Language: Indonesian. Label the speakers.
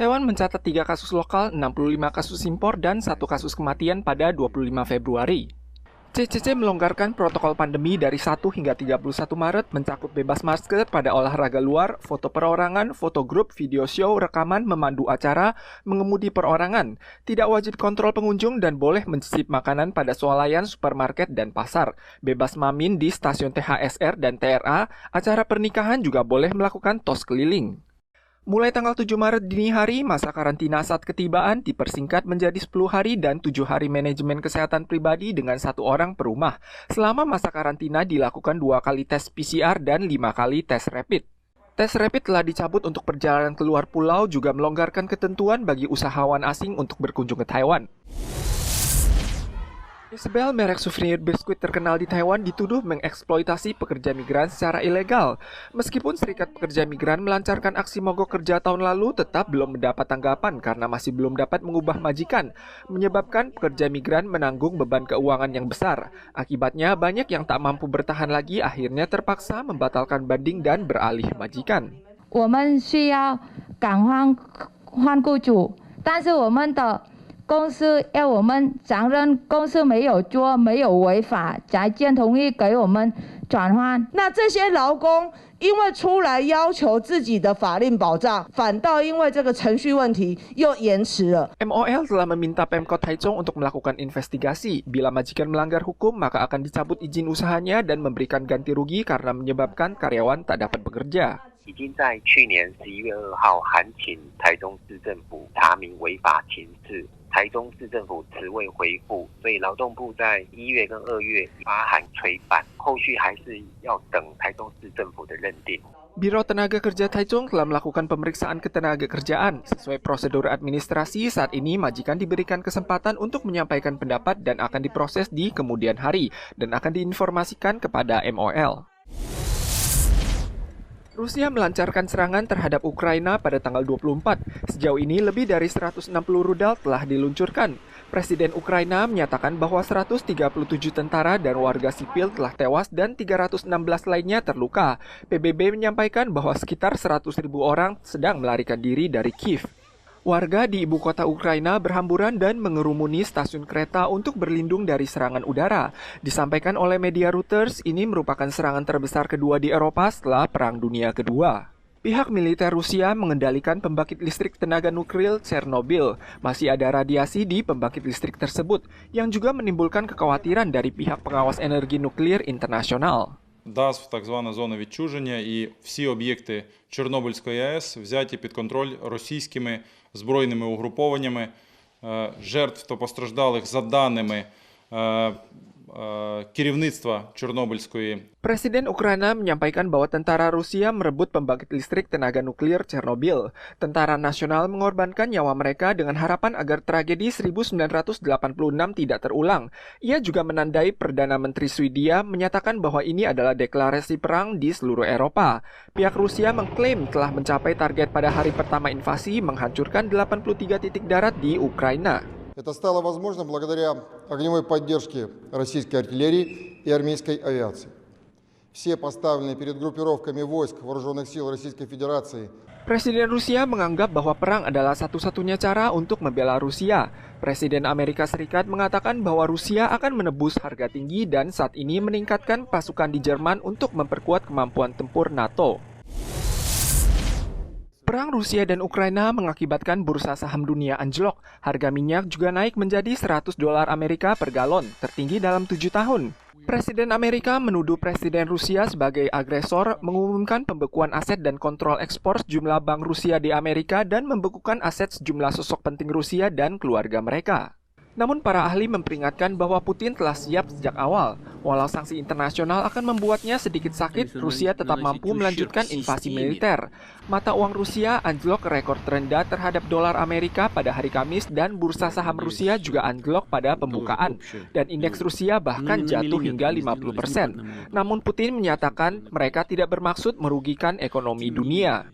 Speaker 1: Taiwan mencatat 3 kasus lokal, 65 kasus impor, dan 1 kasus kematian pada 25 Februari. CCC melonggarkan protokol pandemi dari 1 hingga 31 Maret mencakup bebas masker pada olahraga luar, foto perorangan, foto grup, video show, rekaman, memandu acara, mengemudi perorangan, tidak wajib kontrol pengunjung dan boleh mencicip makanan pada swalayan, supermarket, dan pasar, bebas mamin di stasiun THSR dan TRA, acara pernikahan juga boleh melakukan tos keliling. Mulai tanggal 7 Maret dini hari, masa karantina saat ketibaan dipersingkat menjadi 10 hari dan 7 hari manajemen kesehatan pribadi dengan 1 orang per rumah. Selama masa karantina dilakukan 2 kali tes PCR dan 5 kali tes rapid. Tes rapid telah dicabut untuk perjalanan keluar pulau, juga melonggarkan ketentuan bagi usahawan asing untuk berkunjung ke Taiwan. Isabel, merek souvenir biskuit terkenal di Taiwan, dituduh mengeksploitasi pekerja migran secara ilegal. Meskipun Serikat Pekerja Migran melancarkan aksi mogok kerja tahun lalu, tetap belum mendapat tanggapan karena masih belum dapat mengubah majikan, menyebabkan pekerja migran menanggung beban keuangan yang besar. Akibatnya, banyak yang tak mampu bertahan lagi akhirnya terpaksa membatalkan banding dan beralih majikan.
Speaker 2: 我们需要赶快换雇主，但是我们的 公司要我们承认公司没有做，没有违法，才建同意给我们转换。
Speaker 3: 那这些劳工因为出来要求自己的法令保障，反倒因为这个程序问题又延迟了。
Speaker 1: MOL telah meminta Pemkot Taichung untuk melakukan investigasi. Bila majikan melanggar hukum, maka akan dicabut izin usahanya dan memberikan ganti rugi karena menyebabkan karyawan tak dapat bekerja.
Speaker 4: 已经在去年11月2号函请台中市政府查明违法情事。 台中市政府迟未回复，所以劳动部在1月跟2月发函催办，后续还是要等台中市政府的认定。
Speaker 1: Biro Tenaga Kerja Taichung telah melakukan pemeriksaan ketenaga kerjaan. Sesuai prosedur administrasi, saat ini majikan diberikan kesempatan untuk menyampaikan pendapat dan akan diproses di kemudian hari dan akan diinformasikan kepada MOL. Rusia melancarkan serangan terhadap Ukraina pada tanggal 24. Sejauh ini lebih dari 160 rudal telah diluncurkan. Presiden Ukraina menyatakan bahwa 137 tentara dan warga sipil telah tewas dan 316 lainnya terluka. PBB menyampaikan bahwa sekitar 100.000 orang sedang melarikan diri dari Kiev. Warga di ibu kota Ukraina berhamburan dan mengerumuni stasiun kereta untuk berlindung dari serangan udara. Disampaikan oleh media Reuters, ini merupakan serangan terbesar kedua di Eropa setelah Perang Dunia Kedua. Pihak militer Rusia mengendalikan pembangkit listrik tenaga nuklir Chernobyl. Masih ada radiasi di pembangkit listrik tersebut, yang juga menimbulkan kekhawatiran dari pihak pengawas energi nuklir internasional.
Speaker 5: ДАС, так звана зона відчуження, і всі об'єкти Чорнобильської АЕС взяті під контроль російськими збройними угрупованнями. Жертв та постраждалих за даними керівництва Чорнобильської.
Speaker 1: Presiden Ukraina menyampaikan bahwa tentara Rusia merebut pembangkit listrik tenaga nuklir Chernobyl. Tentara nasional mengorbankan nyawa mereka dengan harapan agar tragedi 1986 tidak terulang. Ia juga menandai Perdana Menteri Swedia menyatakan bahwa ini adalah deklarasi perang di seluruh Eropa. Pihak Rusia mengklaim telah mencapai target pada hari pertama invasi menghancurkan 83 titik darat di Ukraina.
Speaker 6: Это стало возможно благодаря огневой поддержке российской артиллерии и армейской авиации. Все поставленные перед группировками войск Вооруженных сил Российской Федерации.
Speaker 1: Presiden Rusia menganggap bahwa perang adalah satu-satunya cara untuk membela Rusia. Presiden Amerika Serikat mengatakan bahwa Rusia akan menebus harga tinggi dan saat ini meningkatkan pasukan di Jerman untuk memperkuat kemampuan tempur NATO. Perang Rusia dan Ukraina mengakibatkan bursa saham dunia anjlok. Harga minyak juga naik menjadi $100 Amerika per galon, tertinggi dalam 7 tahun. Presiden Amerika menuduh Presiden Rusia sebagai agresor, mengumumkan pembekuan aset dan kontrol ekspor sejumlah bank Rusia di Amerika dan membekukan aset sejumlah sosok penting Rusia dan keluarga mereka. Namun para ahli memperingatkan bahwa Putin telah siap sejak awal. Walau sanksi internasional akan membuatnya sedikit sakit, Rusia tetap mampu melanjutkan invasi militer. Mata uang Rusia anjlok ke rekor terendah terhadap dolar Amerika pada hari Kamis dan bursa saham Rusia juga anjlok pada pembukaan. Dan indeks Rusia bahkan jatuh hingga 50%. Namun Putin menyatakan mereka tidak bermaksud merugikan ekonomi dunia.